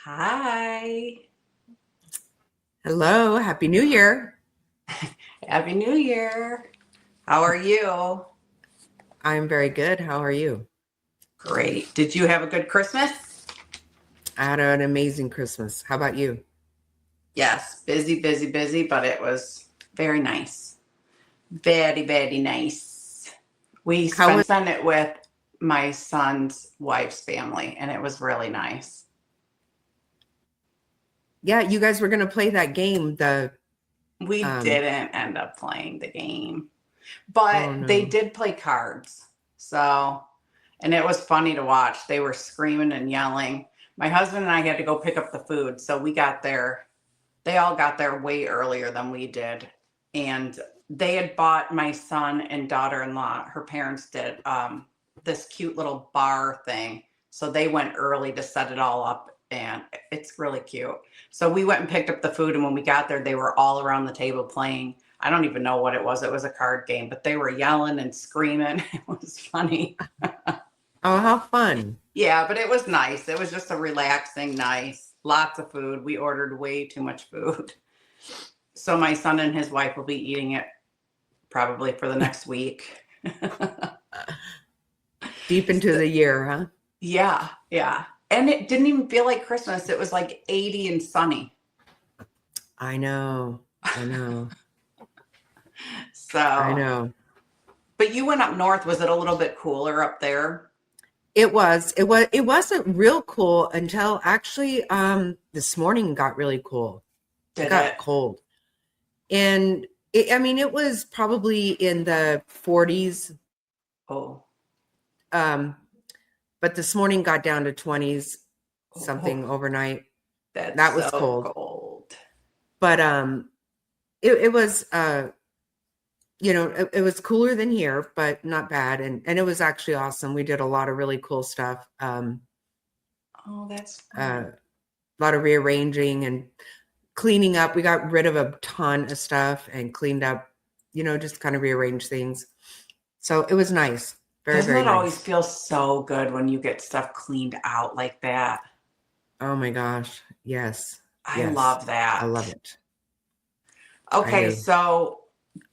Hi. Hello, Happy New Year. Happy New Year. How are you? I'm very good. How are you? Great. Did you have a good Christmas? I had an amazing Christmas. How about you? Yes, busy, busy, busy, but it was very nice. Very, very nice. We How was, spent it with my son's wife's family, and it was really nice. yeah, you guys were going to play that game, We um, didn't end up playing the game, oh but they no. did play cards. So, and it was funny to watch. They were screaming and yelling. My husband and I had to go pick up the food, so we got there. They all got there way earlier than we did. And they had bought my son and daughter-in-law, her parents did, this cute little bar thing. So they went early to set it all up, and it's really cute. So we went and picked up the food, and when we got there, they were all around the table playing. I don't even know what it was. It was a card game, but they were yelling and screaming. It was funny. Oh, how fun. Yeah, but it was nice. It was just a relaxing, nice, lots of food. We ordered way too much food. So my son and his wife will be eating it probably for the next week. Deep into So, the year, huh? yeah, yeah. And it didn't even feel like Christmas. It was like 80 and sunny. I know. I know. I So, know. but you went up north. Was it a little bit cooler up there? It wasn't real cool until actually this morning got really cool. It Did got it? cold. And I mean, it was probably in the 40s. Oh, Um, but this morning got down to 20s something oh, overnight. that's That was so cold. cold. But it was it was cooler than here, but not bad. And it was actually awesome. We did a lot of really cool stuff. Oh, that's A fun. lot of rearranging and cleaning up. We got rid of a ton of stuff and cleaned up, just kind of rearranged things. So it was nice. Very, Doesn't very it always nice. feel so good when you get stuff cleaned out like that? Oh my gosh. Yes. I Yes. love I love that. it. I Okay, do. so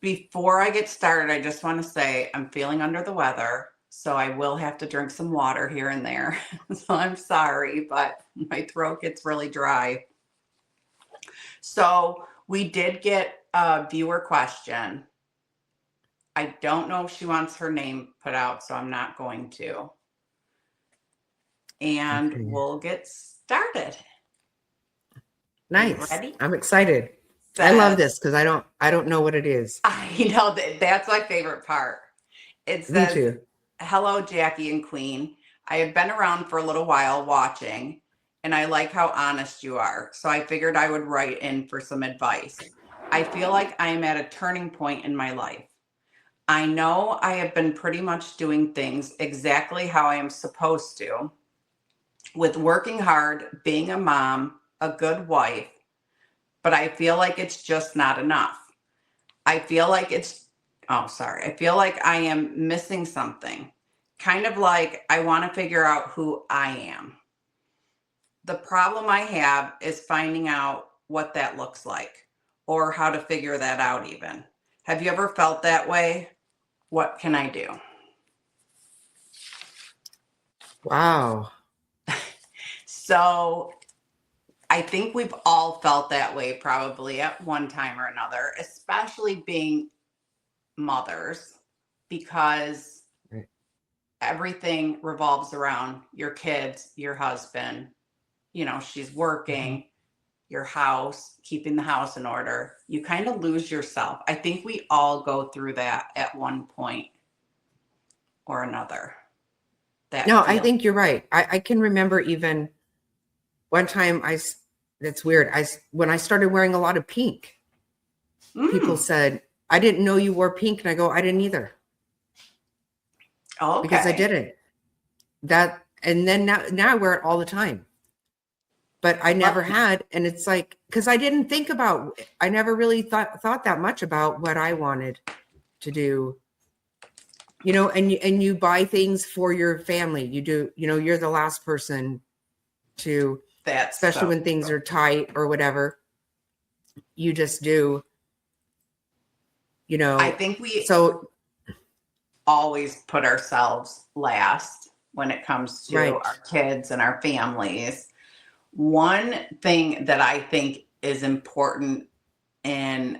before I get started, I just want to say I'm feeling under the weather, so I will have to drink some water here and there. So I'm sorry, but my throat gets really dry. So we did get a viewer question. I don't know if she wants her name put out, so I'm not going to. And Okay. we'll get started. Are you Nice. ready? I'm excited. I love Says, this because I don't know what it is. I know that's my favorite part. It Me says, too. hello, Jackie and Queen. I have been around for a little while watching, and I like how honest you are. So I figured I would write in for some advice. I feel like I am at a turning point in my life. I know I have been pretty much doing things exactly how I am supposed to, with working hard, being a mom, a good wife, but I feel like it's just not enough. I feel like I feel like I am missing something. Kind of like I want to figure out who I am. The problem I have is finding out what that looks like or how to figure that out, even. Have you ever felt that way? What can I do? Wow. So I think we've all felt that way probably at one time or another, especially being mothers, because Right. everything revolves around your kids, your husband, she's Mhm. working, your house, keeping the house in order. You kind of lose yourself. I think we all go through that at one point or another. No, That I feeling. think you're right. I can remember even one time that's weird. When I started wearing a lot of pink, people Mm, said, I didn't know you wore pink. And I go, I didn't either because I okay. didn't. And then now I wear it all the time. But I never Well, had. And it's like, because I never really thought that much about what I wanted to do, and you buy things for your family. You do, you're the last person to That's especially so when things true. are tight or whatever. You just do, I think we so always put ourselves last when it comes to right, our kids and our families. One thing that I think is important in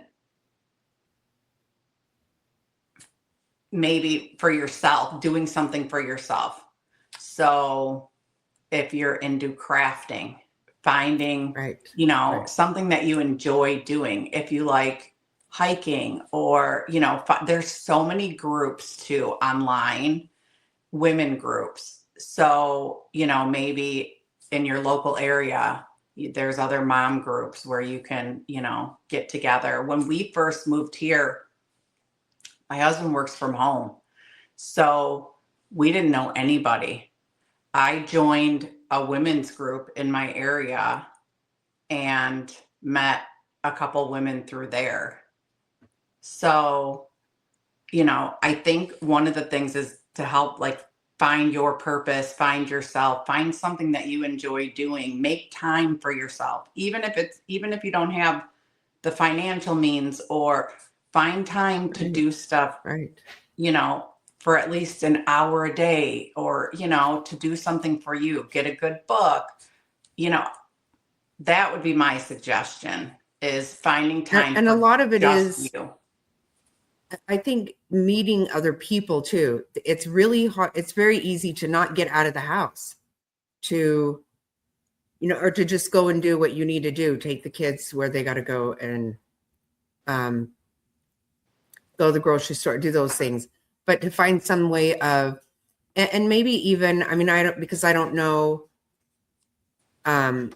maybe for yourself, doing something for yourself. So if you're into crafting, finding, right, right, something that you enjoy doing. If you like hiking or, there's so many groups too online, women groups. So, maybe in your local area, there's other mom groups where you can, get together. When we first moved here, my husband works from home. So we didn't know anybody. I joined a women's group in my area and met a couple women through there. So, I think one of the things is to help like find your purpose, find yourself, find something that you enjoy doing, make time for yourself. Even if you don't have the financial means, or find time to right, do stuff, right. you know, for at least an hour a day, or, to do something for you, get a good book, you know, that would be my suggestion, is finding time And a for lot of it just is, you. I think, meeting other people too. It's really hard. It's very easy to not get out of the house, to, or to just go and do what you need to do, take the kids where they got to go, and um, go to the grocery store, do those things. But to find some way of, and maybe even, I mean, I don't, because I don't know, um,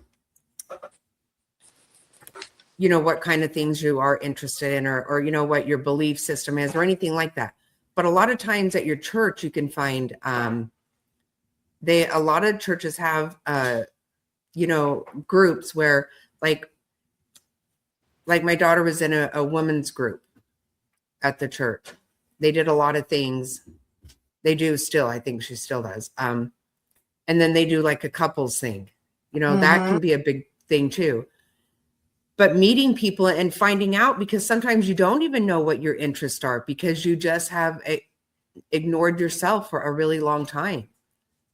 what kind of things you are interested in, or what your belief system is, or anything like that. But a lot of times at your church, you can find, a lot of churches have, groups where, like my daughter was in a women's group at the church. They did a lot of things. They do still, I think she still does. And then they do like a couples thing, that Mhm. can be a big thing too. But meeting people and finding out, because sometimes you don't even know what your interests are, because you just have ignored yourself for a really long time.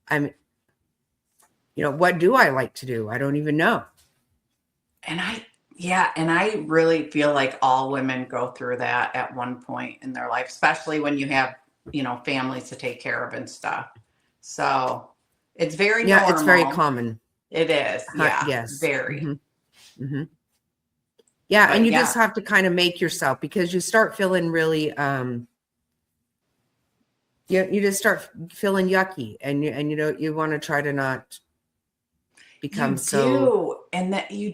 I'm, what do I like to do? I don't even know. And I really feel like all women go through that at one point in their life, especially when you have, families to take care of and stuff. So it's very Yeah, it's very normal. common. It is. Yeah, Yes. very. Hmm. Yeah, and But you just yeah, have to kind of make yourself, because you start feeling really, you just start feeling yucky, and you want to try to not you become so. do. And that you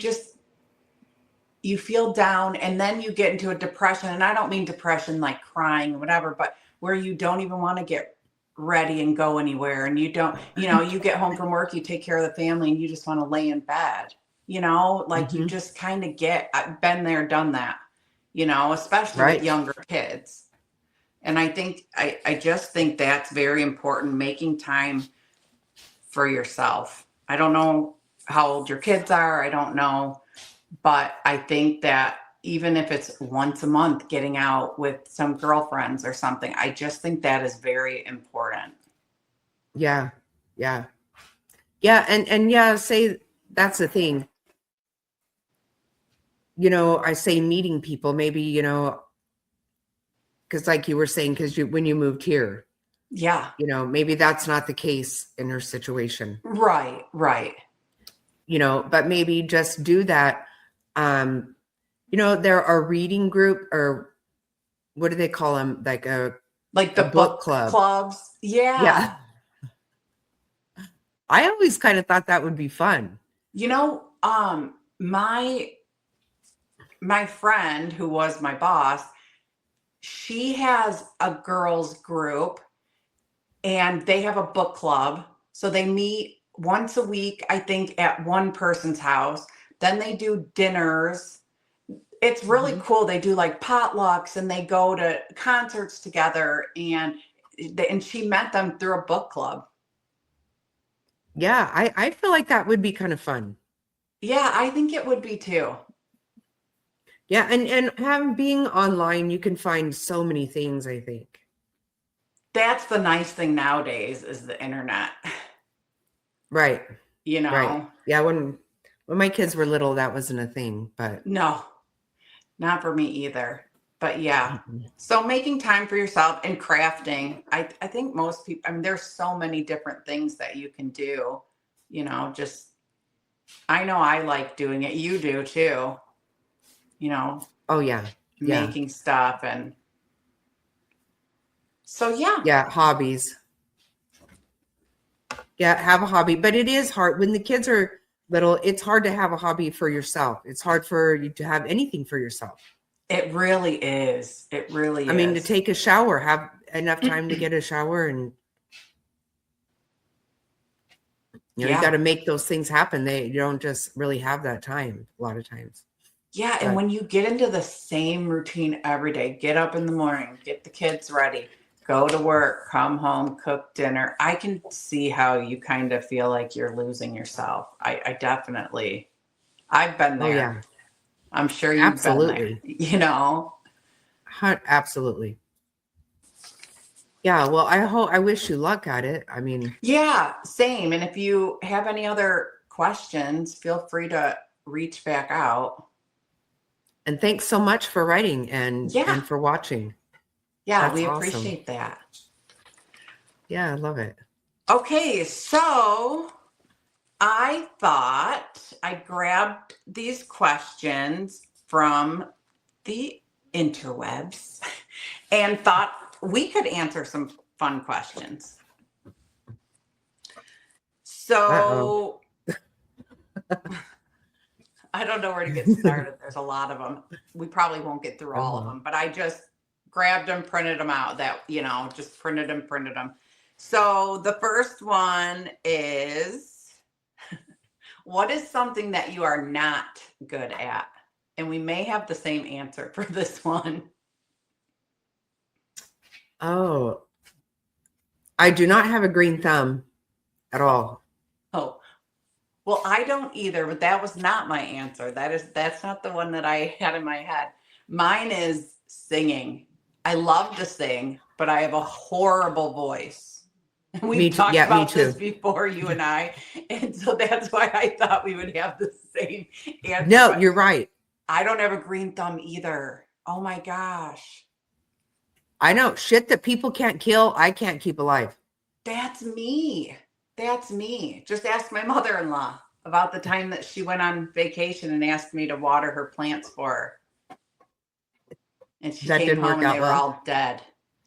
feel down, and then you get into a depression. And I don't mean depression like crying or whatever, but where you don't even want to get ready and go anywhere. And you don't, you get home from work, you take care of the family, and you just want to lay in bed, like you Mhm. just kind of I've been there, done that, especially with Right. younger kids. And I just think that's very important, making time for yourself. I don't know how old your kids are. I don't know, but I think that even if it's once a month, getting out with some girlfriends or something, I just think that is very important. Yeah. Yeah. Yeah. And yeah, say that's the thing. I say meeting people, maybe, because like you were saying, because when you moved here, Yeah. maybe that's not the case in her situation, Right. Right. but maybe just do that. Um, there are reading group, or what do they call them? Like Like a the book book club. clubs. Yeah. Yeah. I always kind of thought that would be fun. My friend who was my boss, she has a girls group, and they have a book club. So they meet once a week, I think, at one person's house. Then they do dinners. It's really Mhm. cool. They do like potlucks, and they go to concerts together, and she met them through a book club. Yeah, I feel like that would be kind of fun. Yeah, I think it would be too. Yeah, and being online, you can find so many things, I think. That's the nice thing nowadays is the internet. Right. You Right. know, Yeah, when my kids were little, that wasn't a thing, but no, not for me either. But yeah. mm-mm. So making time for yourself and crafting, I think most people, I mean, there's so many different things that you can do, you know, just, I know I like doing it. You do too, you know, Oh yeah. Yeah. making stuff. And so, yeah. Yeah, hobbies. Yeah, have a hobby, but it is hard when the kids are little. It's hard to have a hobby for yourself. It's hard for you to have anything for yourself. It really is. It really I mean, to is. take a shower, have enough time to get a shower, and you Yeah. got to make those things happen. You don't just really have that time a lot of times. Yeah. And But when you get into the same routine every day, get up in the morning, get the kids ready, go to work, come home, cook dinner, I can see how you kind of feel like you're losing yourself. I definitely, I've been oh there. yeah, I'm sure you've been there, absolutely, you know? absolutely. Yeah, well, I wish you luck at it. I mean, Yeah, same. And if you have any other questions, feel free to reach back out. and thanks so much for writing Yeah. and for watching. Yeah, That's we awesome. appreciate that. Yeah, I love it. Okay, so I thought I grabbed these questions from the interwebs and thought we could answer some fun questions. So I don't know where to get started. There's a lot of them. We probably won't get through all of them, but I just grabbed them, printed them out that, you know, just printed them. So the first one is, what is something that you are not good at? And we may have the same answer for this one. Oh, I do not have a green thumb at all. Oh, well, I don't either, but that was not my answer. That's not the one that I had in my head. Mine is singing. I love to sing, but I have a horrible voice. We've talked about this before, you and I. And so that's why I thought we would have the same answer. No, you're right. I don't have a green thumb either. Oh my gosh. I know shit that people can't kill, I can't keep alive. That's me. That's me. Just ask my mother-in-law about the time that she went on vacation and asked me to water her plants for her. And she came home and they were all dead.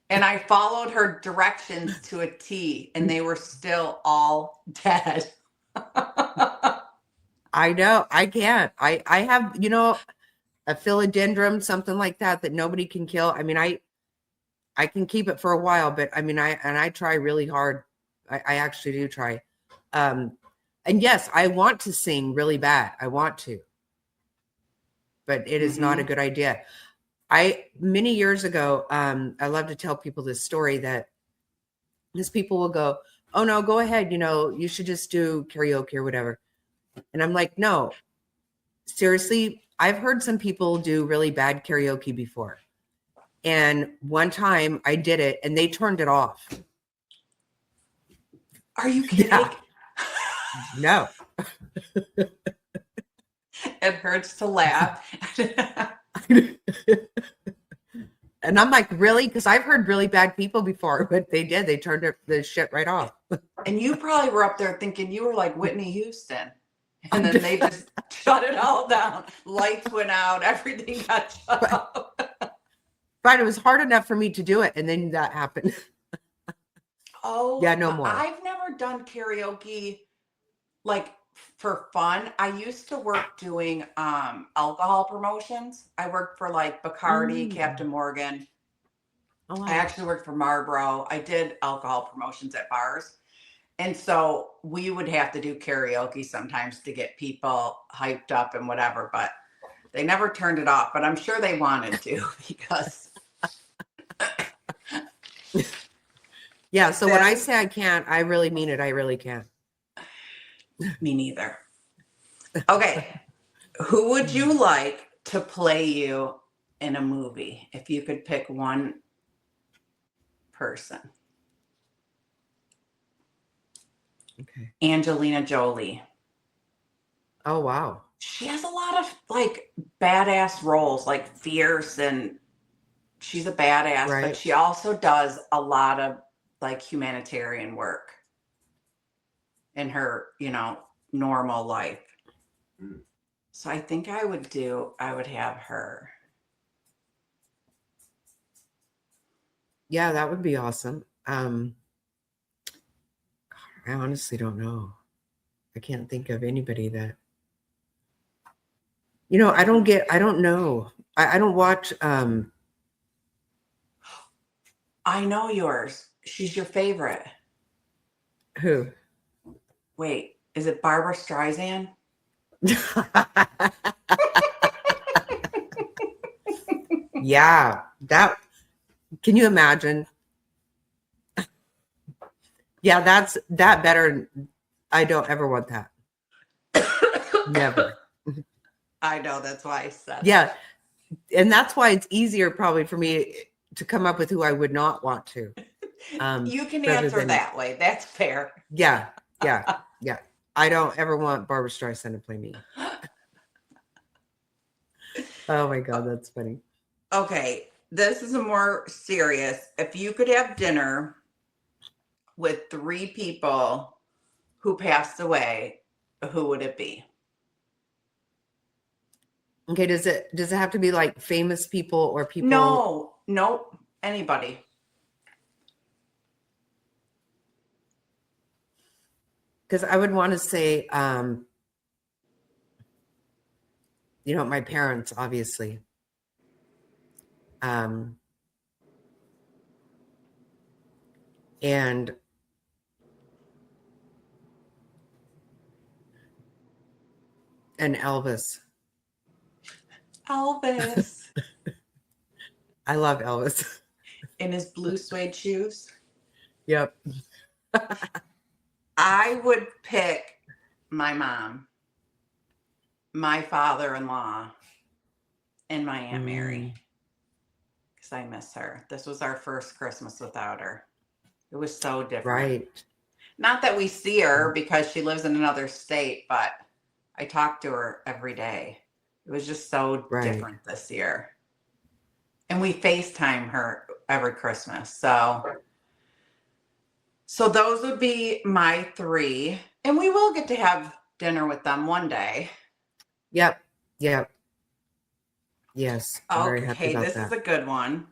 And I followed her directions to a T and they were still all dead. I know. I can't. I have, you know, a philodendron, something like that nobody can kill. I mean, I can keep it for a while, but I mean, I try really hard. I actually do try. And yes, I want to sing really bad. I want to, but it is not a good idea. Many years ago, I love to tell people this story that these people will go, oh no, go ahead. You know, you should just do karaoke or whatever. And I'm like, no, seriously, I've heard some people do really bad karaoke before. And one time I did it and they turned it off. Are you kidding? Yeah. No. It hurts to laugh. And I'm like, really? Because I've heard really bad people before, but they did. They turned the shit right off. And you probably were up there thinking you were like Whitney Houston. And then they just shut it all down. Lights went out. Everything got shut off. But it was hard enough for me to do it. And then that happened. Oh, yeah, no more. I've never done karaoke like for fun. I used to work doing alcohol promotions. I worked for like Bacardi, Captain Morgan. Oh, wow. I actually worked for Marlboro. I did alcohol promotions at bars. And so we would have to do karaoke sometimes to get people hyped up and whatever, but they never turned it off. But I'm sure they wanted to because. Yeah. So when I say I can't, I really mean it. I really can't. Me neither. Okay. Who would you like to play you in a movie if you could pick one person? Okay. Angelina Jolie. Oh, wow. She has a lot of like badass roles, like fierce, and she's a badass, but Right. she also does a lot of like humanitarian work in her, normal life. So I think I would have her. Yeah, that would be awesome. I honestly don't know. I can't think of anybody that, I don't know. I don't watch, I know yours. She's your favorite. who? Wait, is it Barbara Streisand? Yeah, can you imagine? Yeah, that better. I don't ever want that. Never. I know, that's why I said it. Yeah. And that's why it's easier probably for me to come up with who I would not want to. You can rather answer than- that way. That's fair. Yeah. I don't ever want Barbara Streisand to play me. Oh my God, that's funny. Okay, this is a more serious. If you could have dinner with 3 people who passed away, who would it be? Okay, does it have to be like famous people or people? No, nope, anybody. Because I would want to say, my parents, obviously. And Elvis. Elvis I love Elvis. in his blue suede shoes. Yep. I would pick my mom, my father-in-law, and my Aunt Mary, because I miss her. This was our first Christmas without her. It was so different. Right. Not that we see her because she lives in another state, but I talk to her every day. It was just so different this year. And we FaceTime her every Christmas. So those would be my 3. And we will get to have dinner with them one day. Yep. Yes. I'm very happy Okay, about this that. is a good one.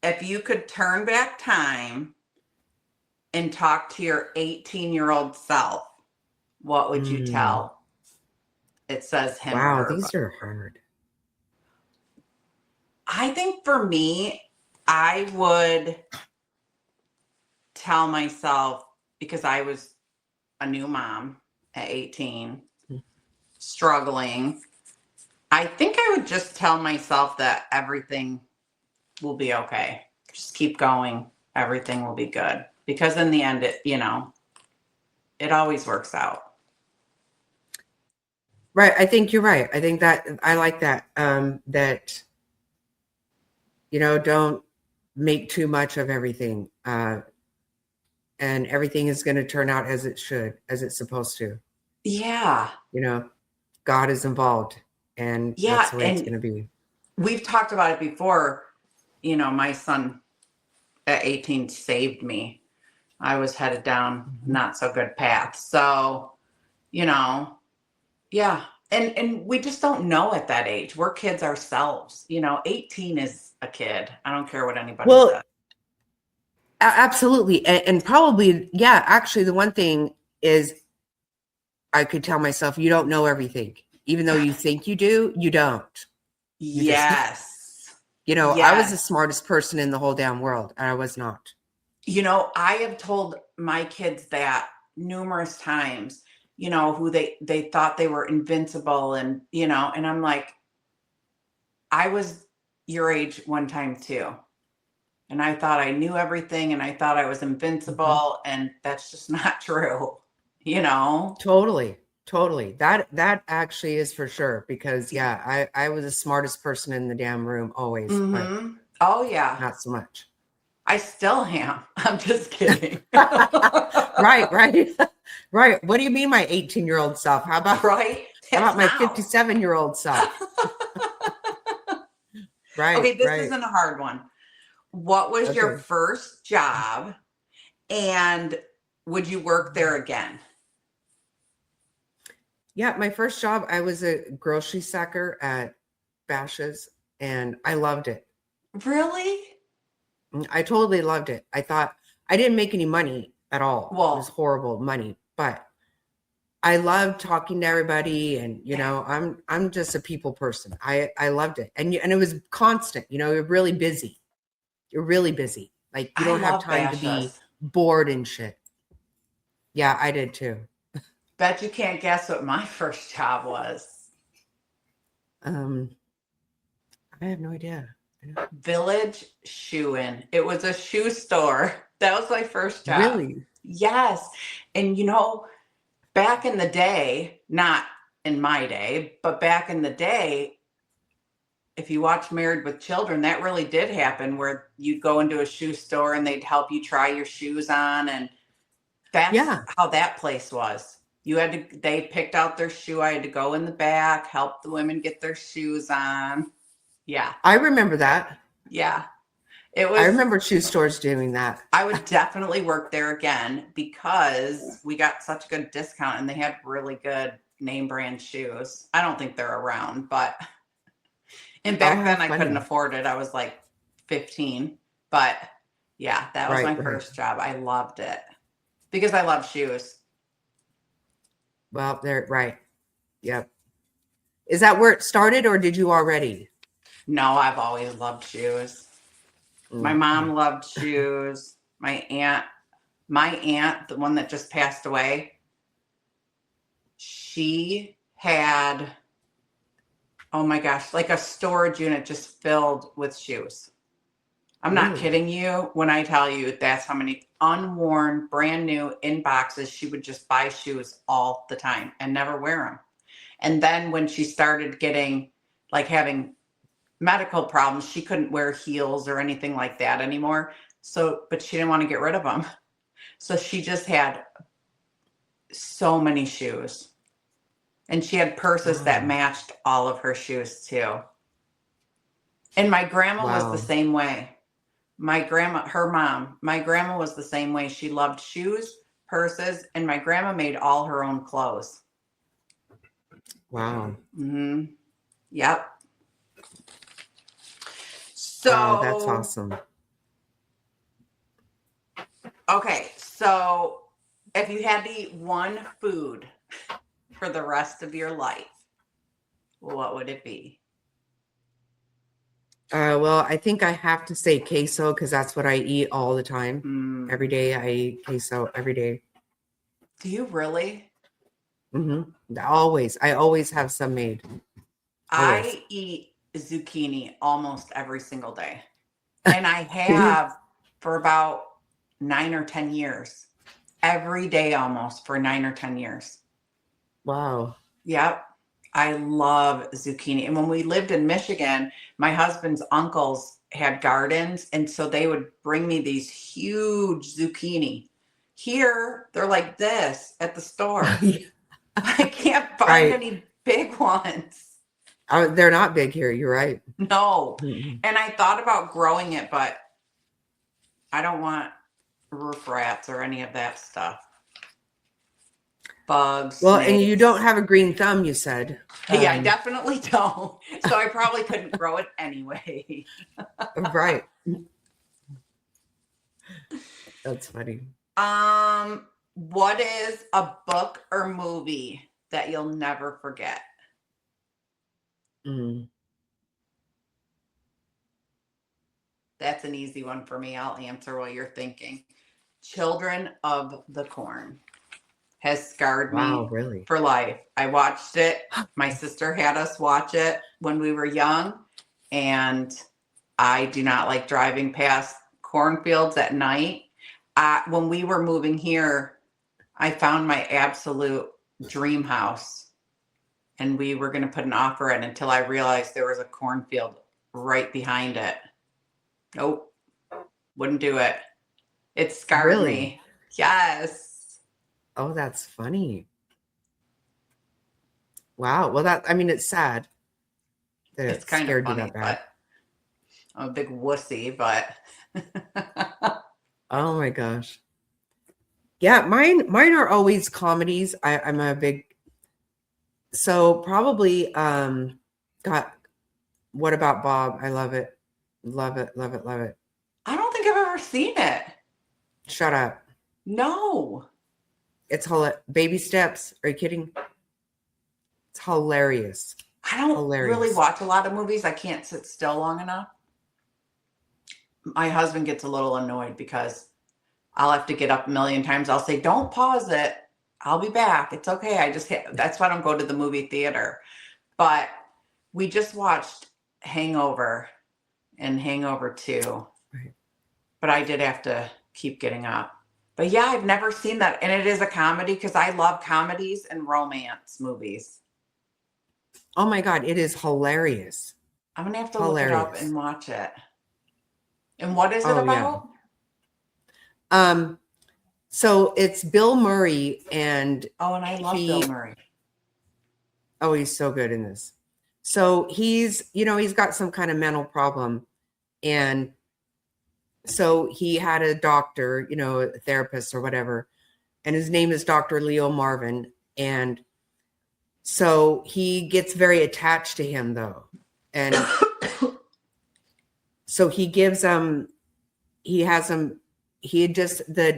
If you could turn back time and talk to your 18-year-old self, what would you tell? It says him. Wow, or her, these are hard. I think for me, I would tell myself, because I was a new mom at 18, struggling. I think I would just tell myself that everything will be okay. Just keep going. Everything will be good. Because in the end, it always works out. Right. I think you're right. I think that I like that. That, don't make too much of everything. And everything is going to turn out as it should, as it's supposed to. Yeah. God is involved, and that's the way it's going to be. We've talked about it before. My son at 18 saved me. I was headed down not so good path. So, yeah. And we just don't know at that age. We're kids ourselves. 18 is a kid. I don't care what anybody says. Absolutely. And probably, yeah, actually the one thing is I could tell myself, you don't know everything. Even though you think you do, you don't. Yes. I was the smartest person in the whole damn world, and I was not. I have told my kids that numerous times, who they thought they were invincible, and, and I'm like, I was your age one time too. And I thought I knew everything, and I thought I was invincible, and that's just not true, Totally. Totally. That actually is for sure because yeah, I was the smartest person in the damn room always, but Mm-hmm. Oh yeah. not so much. I still am. I'm just kidding. Right, right. Right. What do you mean my 18-year-old self? Right? How That's about my now. 57-year-old self? Right, Okay, this right. isn't a hard one. What was your Okay. first job and would you work there again? Yeah, my first job, I was a grocery sacker at Bash's and I loved it. Really? I totally loved it. I thought I didn't make any money at all. It was Well, horrible money, but I loved talking to everybody and yeah, I'm just a people person. I loved it. And it was constant, you're really busy. You're really busy. Like you I don't have love time to be Bashas. bored and shit. Yeah, I did too. Bet you can't guess what my first job was. Um I have no idea. Village Shoein. It was a shoe store. That was my first job. Really? Yes. And back in the day, not in my day, but back in the day, if you watch Married with Children, that really did happen where you'd go into a shoe store and they'd help you try your shoes on. And that's Yeah, how that place was. They picked out their shoe. I had to go in the back, help the women get their shoes on. Yeah. I remember that. Yeah. It I was, remember shoe stores doing that. I would definitely work there again because we got such a good discount and they had really good name brand shoes. I don't think they're around, but and Oh, back how then I couldn't funny. afford it. I was like 15. But yeah, that was my Right, right. first job. I loved it because I love shoes. Well, they're right. Yep. Is that where it started or did you already? No, I've always loved shoes. My Okay. mom loved shoes. My aunt, the one that just passed away, she had, oh my gosh, like a storage unit just filled with shoes. I'm not Really? kidding you when I tell you that's how many unworn, brand new in boxes she would just buy shoes all the time and never wear them. And then when she started getting like having medical problems, she couldn't wear heels or anything like that anymore. So, but she didn't want to get rid of them. So she just had so many shoes. And she had purses that Wow. matched all of her shoes too. And my grandma was the Wow. same way. My grandma was the same way. She loved shoes, purses, and my grandma made all her own clothes. Wow. Hmm. Yep. Wow, that's So, awesome. okay. So, if you had to eat one food for the rest of your life, what would it be? Well, I think I have to say queso because that's what I eat all the time. Mm, Every day I eat queso every day. do you really? Always. I always have some made. Always. I eat zucchini almost every single day. And I have for about 9 or 10 years. Every day almost for 9 or 10 years. Wow. Yep. I love zucchini. And when we lived in Michigan, my husband's uncles had gardens. And so they would bring me these huge zucchini. Here, they're like this at the store. I can't find Right. any big ones. They're not big here. You're right. No. Mhm. And I thought about growing it, but I don't want roof rats or any of that stuff. Bugs, Well, and you snakes. don't have a green thumb, you said. Yeah, I definitely don't. So I probably couldn't grow it anyway. Right. That's funny. What is a book or movie that you'll never forget? Mm. That's an easy one for me. I'll answer while you're thinking. Children of the Corn has scarred Wow, me really? for life. I watched it. My sister had us watch it when we were young, and I do not like driving past cornfields at night. When we were moving here, I found my absolute dream house, and we were going to put an offer in until I realized there was a cornfield right behind it. Nope, wouldn't do it. It scarred Really? me. Yes. Oh, that's funny. Wow. Well, it's sad that It's it kind of scared you funny, that bad. but I'm a big wussy, but Oh my gosh. Yeah, mine are always comedies. I'm a big, so probably God, what about Bob? I love it. Love it, love it, love it. I don't think I've ever seen it. Shut up. No. It's Baby Steps. Are you kidding? It's hilarious. I don't Hilarious. really watch a lot of movies. I can't sit still long enough. My husband gets a little annoyed because I'll have to get up a million times. I'll say, don't pause it. I'll be back. It's okay. That's why I don't go to the movie theater. But we just watched Hangover and Hangover 2. Right. But I did have to keep getting up. But yeah, I've never seen that. And it is a comedy because I love comedies and romance movies. Oh my God, it is hilarious. I'm going to have to look it up and watch it. And what is it about? Yeah. So it's Bill Murray and and I love Bill Murray. Oh, he's so good in this. So he's got some kind of mental problem. And so he had a doctor, a therapist or whatever, and his name is Dr. Leo Marvin. And so he gets very attached to him though. And so he gives the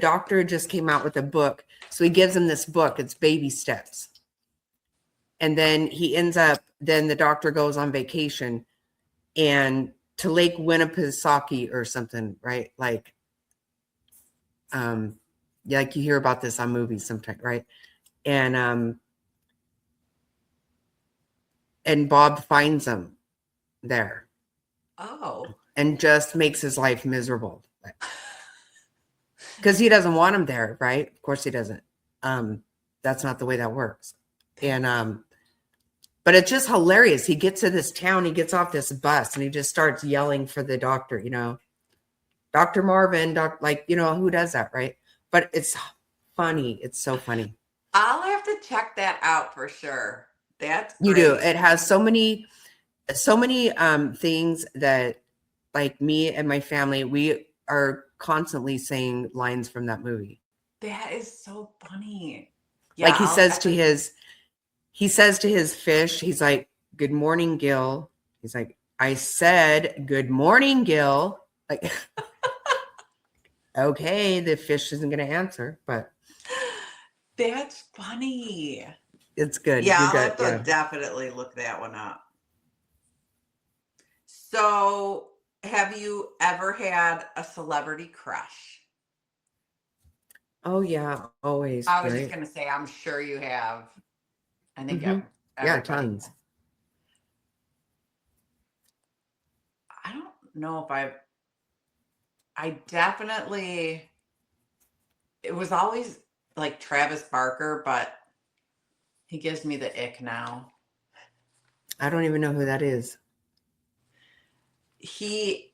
doctor just came out with a book. So he gives him this book. It's Baby Steps. And then then the doctor goes on vacation and to Lake Winnipesaukee or something, right? Like you hear about this on movies sometimes, right? And Bob finds him there. Oh. And just makes his life miserable. Because he doesn't want him there, right? Of course he doesn't. That's not the way that works. And but it's just hilarious. He gets to this town, he gets off this bus, and he just starts yelling for the doctor, Dr. Marvin, who does that, right? But it's funny. It's so funny. I'll have to check that out for sure. That's great. You do. It has so many things that, like, me and my family, we are constantly saying lines from that movie. That is so funny. Yeah, like he says to his fish, he's like, "Good morning, Gil." He's like, "I said good morning, Gil." Like, okay, the fish isn't going to answer, but that's funny. It's good. Yeah, I'll have to definitely look that one up. So, have you ever had a celebrity crush? Oh yeah, always. I was just going to say, I'm sure you have. I think tons. I don't know if I definitely, it was always like Travis Barker, but he gives me the ick now. I don't even know who that is.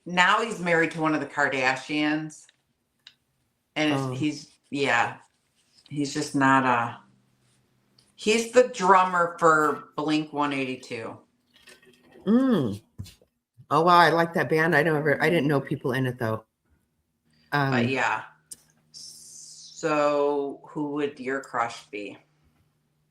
Now he's married to one of the Kardashians, and he's just not he's the drummer for Blink 182. Oh wow, I like that band. I didn't know people in it though. But yeah. So who would your crush be?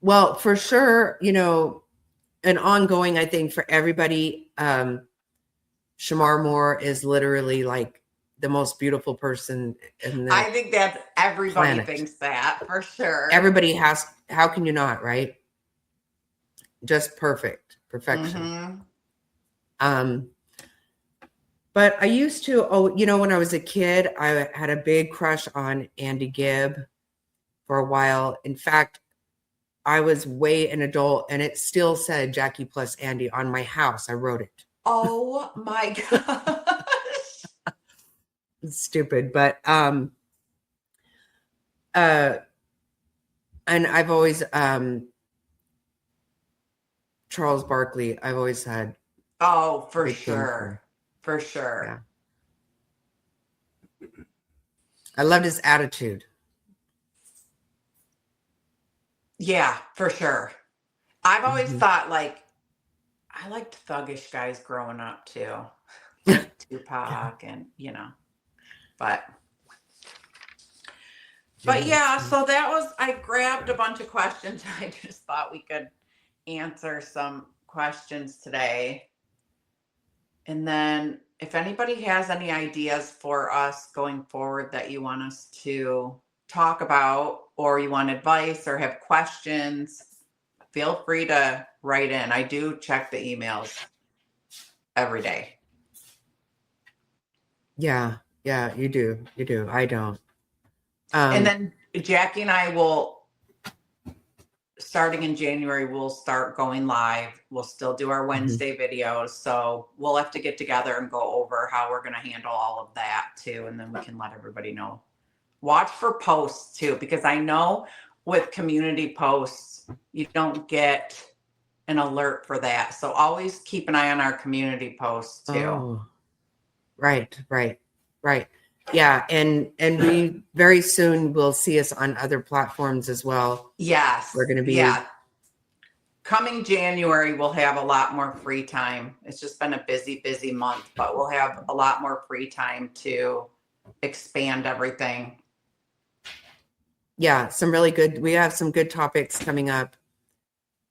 Well, for sure, an ongoing, I think, for everybody, Shamar Moore is literally like the most beautiful person in the I think that everybody planet. Thinks that for sure. Everybody has, how can you not, right? Just perfection. Mm-hmm. But I used to, when I was a kid, I had a big crush on Andy Gibb for a while. In fact, I was way an adult and it still said Jackie plus Andy on my house. I wrote it. Oh my gosh. It's stupid. But And I've always Charles Barkley, I've always had Oh, for big thing for him. sure. For sure. Yeah. I loved his attitude. Yeah, for sure. I've always Mhm. thought like I liked thuggish guys growing up too. Like Tupac and but yeah, that's so that was I grabbed a bunch of questions. I just thought we could answer some questions today. And then if anybody has any ideas for us going forward that you want us to talk about, or you want advice or have questions, feel free to write in. I do check the emails every day. Yeah, you do. You do. I don't. And then Jackie and I will, starting in January, we'll start going live. We'll still do our Wednesday videos. So we'll have to get together and go over how we're going to handle all of that too. And then we can let everybody know. Watch for posts too, because I know with community posts, you don't get an alert for that. So always keep an eye on our community posts too. Oh, right. Yeah, and we very soon will see us on other platforms as well. Yes. We're going to be. Yeah. Coming January, we'll have a lot more free time. It's just been a busy month, but we'll have a lot more free time to expand everything. Yeah, we have some good topics coming up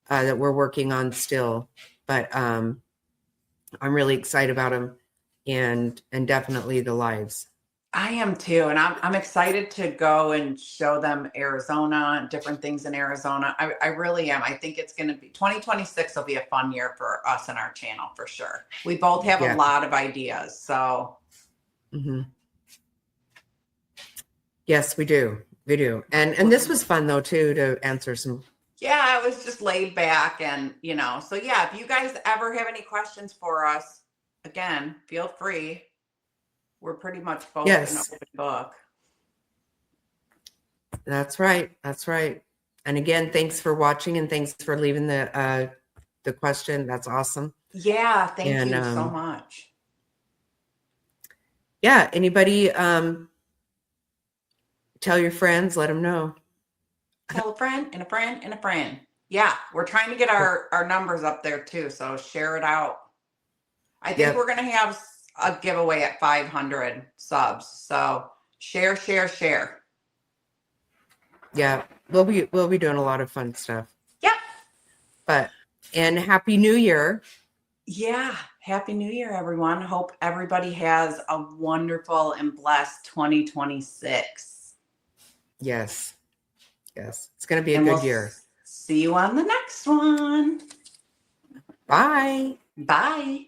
that we're working on still, but I'm really excited about them and definitely the lives. I am too. And I'm excited to go and show them Arizona and different things in Arizona. I really am. I think it's going to be 2026 will be a fun year for us and our channel for sure. We both have a lot of ideas. So. Mm-hmm. Yes, we do. We do. And this was fun though, too, to answer some. Yeah, it was just laid back and, so yeah, if you guys ever have any questions for us, again, feel free. We're pretty much both an open book. That's right. And again, thanks for watching and thanks for leaving the question. That's awesome. Yeah, thank you so much. Yeah, anybody tell your friends, let them know. Tell a friend and a friend and a friend. Yeah, we're trying to get our numbers up there too, so share it out. I think we're going to have a giveaway at 500 subs. So share. Yeah, we'll be doing a lot of fun stuff. Yep. And Happy New Year. Yeah, Happy New Year, everyone. Hope everybody has a wonderful and blessed 2026. Yes. It's going to be a good year. See you on the next one. Bye. Bye.